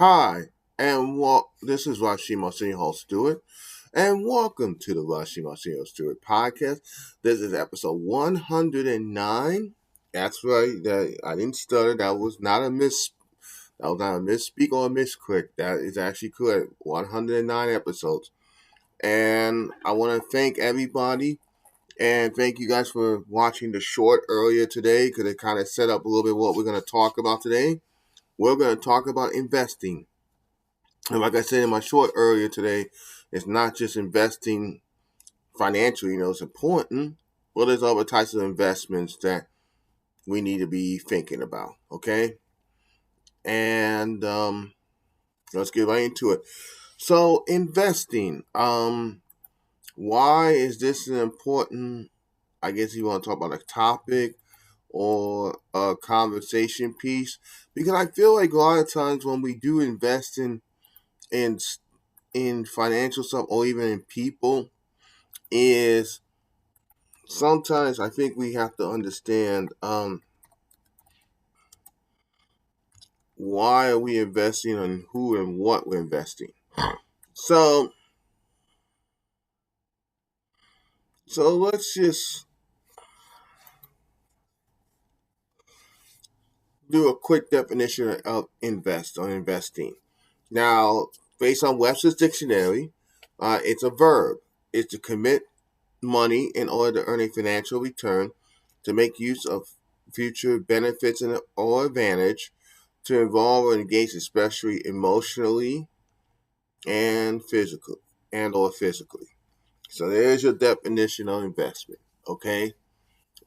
Hi, this is Rasheem Arsenio host Stewart, and welcome to the Rasheem Arsenio Stewart podcast. This is episode 109. That's right, I didn't stutter. That was not a miss. That was not a misspeak or a misclick. That is actually correct. 109 episodes, and I want to thank everybody and thank you guys for watching the short earlier today because it kind of set up a little bit what we're going to talk about today. We're going to talk about investing. And like I said in my short earlier today, it's not just investing financially, it's important, but there's other types of investments that we need to be thinking about, okay? And let's get right into it. So, investing. Why is this an important, I guess you want to talk about a topic or a conversation piece? Because I feel like a lot of times when we do invest in in financial stuff or even in people is sometimes I think we have to understand why are we investing and who and what we're investing. So let's just do a quick definition of investing. Now, based on Webster's dictionary, it's a verb. It's to commit money in order to earn a financial return, to make use of future benefits or advantage, to involve or engage especially emotionally and or physically. So there's your definition of investment. Okay.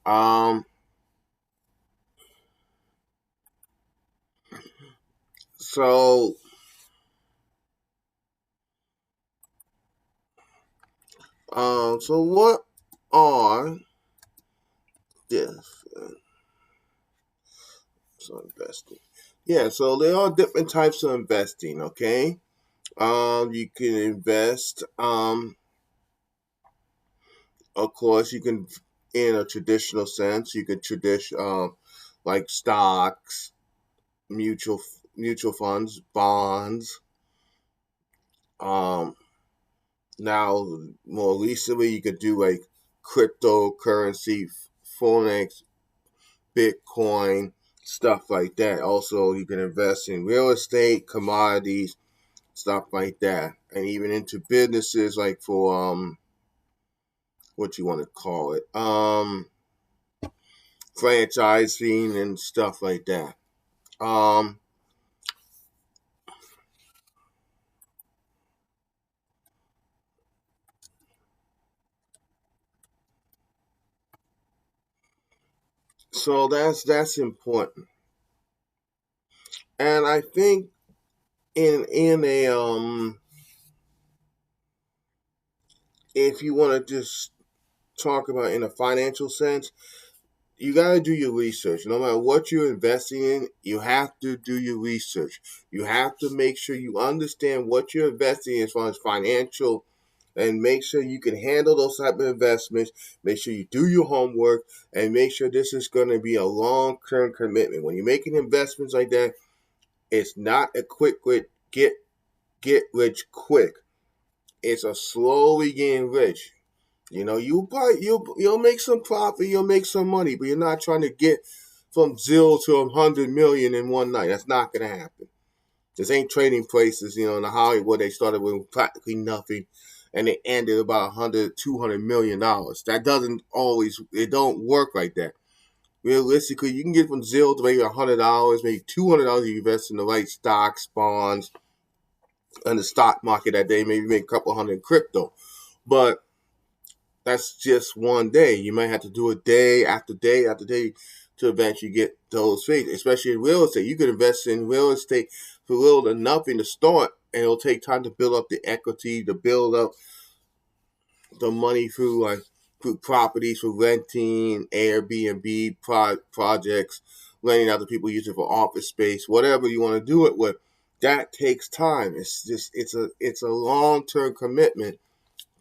Um. So So what are this? So investing. Yeah. So there are different types of investing. Okay. You can invest. Of course, you can, in a traditional sense, you can like stocks, mutual mutual funds, bonds. Um, Now, more recently, you could do like cryptocurrency, Forex, Bitcoin, stuff like that. Also, you can invest in real estate, commodities, stuff like that, and even into businesses like for what you want to call it, franchising and stuff like that. Um, so that's important, and I think in a if you want to just talk about in a financial sense, you got to do your research. No matter what you're investing in, you have to do your research. You have to make sure you understand what you're investing in as far as financial, and make sure you can handle those type of investments. Make sure you do your homework and make sure this is going to be a long-term commitment. When you're making investments like that, it's not a get rich quick. It's a slowly getting rich. You'll make some profit, you'll make some money, but you're not trying to get from 0 to 100 million in one night. That's not gonna happen. This ain't trading places, in the Hollywood they started with practically nothing and they ended about 100, $200 million. That doesn't always it don't work like that. Realistically, you can get from 0 to maybe $100, maybe $200 if you invest in the right stocks, bonds, and the stock market that day, maybe make a couple hundred in crypto. But that's just one day. You might have to do it day after day after day to eventually get those things, especially in real estate. You could invest in real estate for little to nothing to start, and it'll take time to build up the equity, to build up the money through properties, for renting, Airbnb projects, renting out to people, use it for office space, whatever you want to do it with. That takes time. It's a long term commitment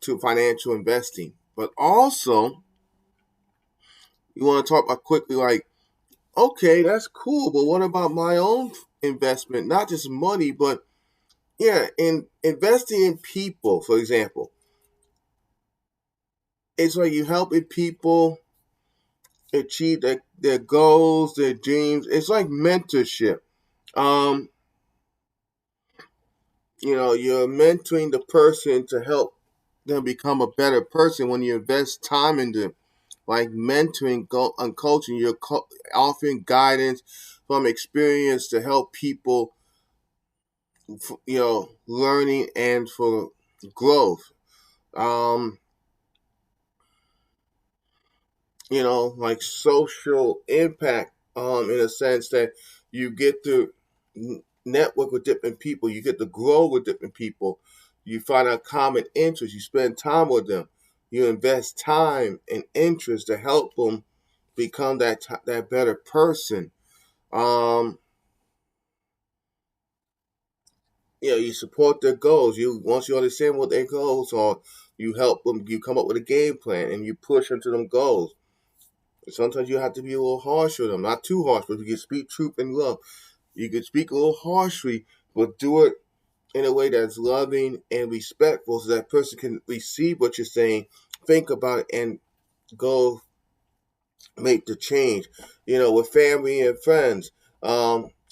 to financial investing. But also, you want to talk about quickly, like, okay, that's cool, but what about my own investment, not just money, but yeah, in investing in people, for example. It's like you helping people achieve their goals, their dreams. It's like mentorship. Um, you're mentoring the person to help them become a better person when you invest time in them. Like mentoring and coaching, you're offering guidance from experience to help people, learning and for growth. Um, like social impact, in a sense that you get to network with different people, you get to grow with different people, you find out common interests, you spend time with them, you invest time and interest to help them become that better person. Um, you support their goals. You once you understand what their goals are, you help them. You come up with a game plan and you push them to them goals. Sometimes you have to be a little harsh with them, not too harsh, but you can speak truth and love. You can speak a little harshly, but do it in a way that's loving and respectful, so that person can receive what you're saying, think about it, and go make the change. With family and friends,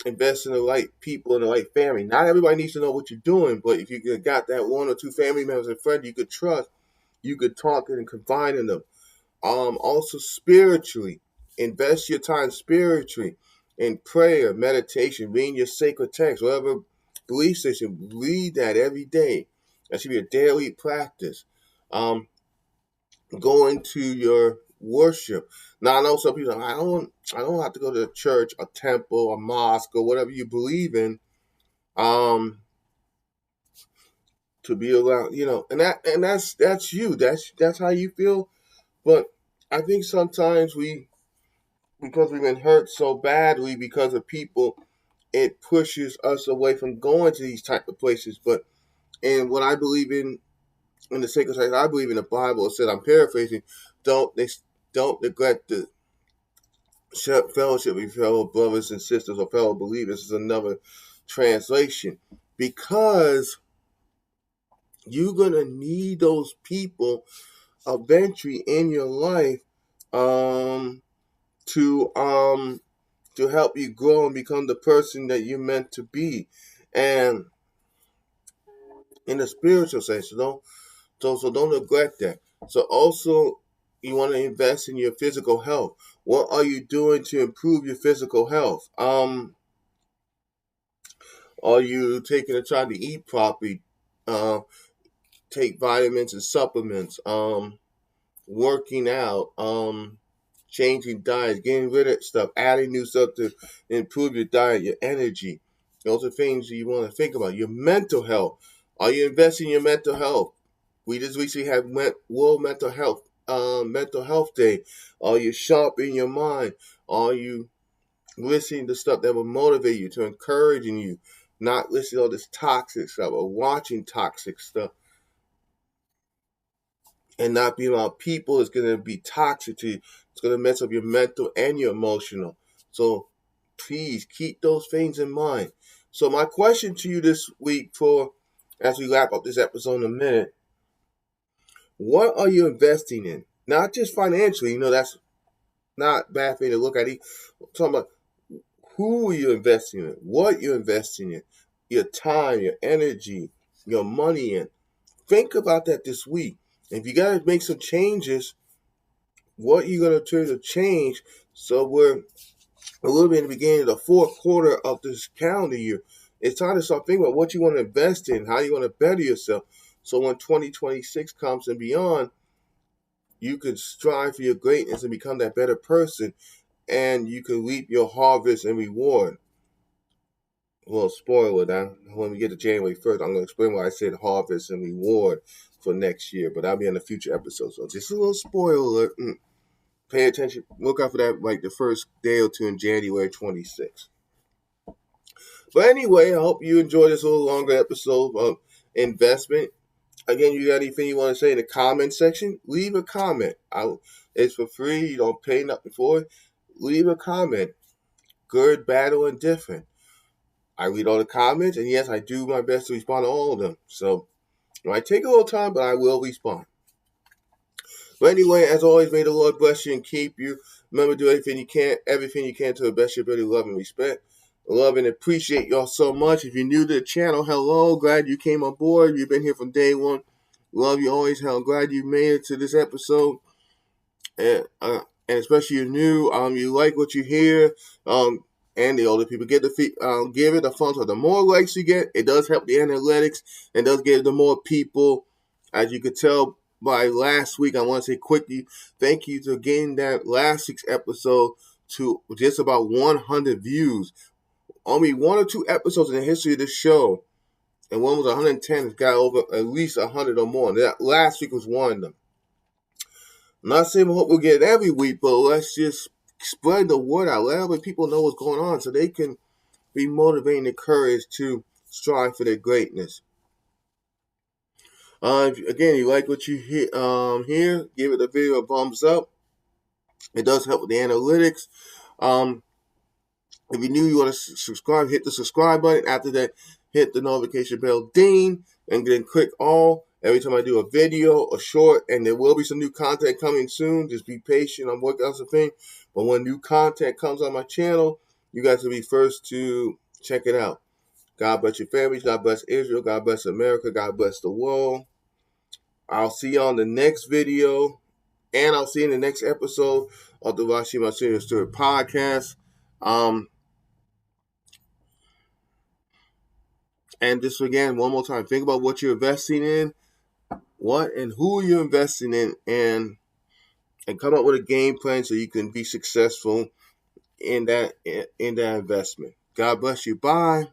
invest in the right people and the right family. Not everybody needs to know what you're doing, but if you got that one or two family members and friends you could trust, you could talk and confide in them. Also spiritually, invest your time spiritually in prayer, meditation, reading your sacred text, whatever belief system, read that every day. That should be a daily practice. Um, Going to your worship. Now I know some people I don't have to go to a church, a temple, a mosque, or whatever you believe in, um, to be around, and that's you. That's how you feel. But I think sometimes because we've been hurt so badly because of people, it pushes us away from going to these type of places. But and what I believe in the sacred text, I believe in the Bible. It said, I'm paraphrasing, don't don't neglect the fellowship with fellow brothers and sisters or fellow believers. This is another translation, because you're gonna need those people eventually in your life, um, to help you grow and become the person that you're meant to be. And in the spiritual sense, don't neglect that. So also, you want to invest in your physical health. What are you doing to improve your physical health? Are you taking the time to eat properly? Uh, Take vitamins and supplements. Working out. Changing diets, getting rid of stuff, adding new stuff to improve your diet, your energy. Those are things you want to think about. Your mental health. Are you investing in your mental health? We just recently had World Mental Health Day. Are you sharp in your mind? Are you listening to stuff that will motivate you, to encouraging you, not listening to all this toxic stuff or watching toxic stuff, and not being around people is going to be toxic to you. It's going to mess up your mental and your emotional. So please keep those things in mind. So my question to you this week, for as we wrap up this episode in a minute, what are you investing in? Not just financially, that's not a bad thing to look at. I'm talking about who are you investing in, what you're investing in, your time, your energy, your money in. Think about that this week. If you got to make some changes, what you're going to turn to change. So we're a little bit in the beginning of the fourth quarter of this calendar year. It's time to start thinking about what you want to invest in, how you want to better yourself. So when 2026 comes and beyond, you can strive for your greatness and become that better person, and you can reap your harvest and reward. Well, spoiler that when we get to January 1st, I'm going to explain why I said harvest and reward for next year, but that'll be in a future episode. So just a little spoiler. Pay attention. Look out for that, like the first day or two in January 26th. But anyway, I hope you enjoyed this little longer episode of investment. Again, you got anything you want to say in the comment section? Leave a comment. It's for free. You don't pay nothing for it. Leave a comment. Good, bad, or indifferent. I read all the comments, and yes, I do my best to respond to all of them. So it might take a little time, but I will respond. But anyway, as always, may the Lord bless you and keep you. Remember, do everything you can to the best of your ability, love and respect. Love and appreciate y'all so much. If you're new to the channel, hello. Glad you came on board. You've been here from day one. Love you always. Hell, glad you made it to this episode. And especially you're new, you like what you hear, and the older people give it a fun. So the more likes you get, it does help the analytics and does get the more people. As you could tell by last week, I want to say quickly, thank you to getting that last week's episode to just about 100 views. Only one or two episodes in the history of this show, and one was 110, has got over at least 100 or more. And that last week was one of them. I'm not saying we hope we'll get it every week, but let's just spread the word out. Let other people know what's going on so they can be motivated and encouraged to strive for their greatness. Again, you like what you hear, give it a video a thumbs up. It does help with the analytics. If you're new, you want to subscribe, hit the subscribe button. After that, hit the notification bell ding, and then click all. Every time I do a video, a short, and there will be some new content coming soon. Just be patient. I'm working on something. But when new content comes on my channel, you guys will be first to check it out. God bless your families. God bless Israel. God bless America. God bless the world. I'll see you on the next video, and I'll see you in the next episode of the Rasheem, Arsenio, Stewart podcast. And just again, one more time, think about what you're investing in, what and who you're investing in, and come up with a game plan so you can be successful in that investment. God bless you. Bye.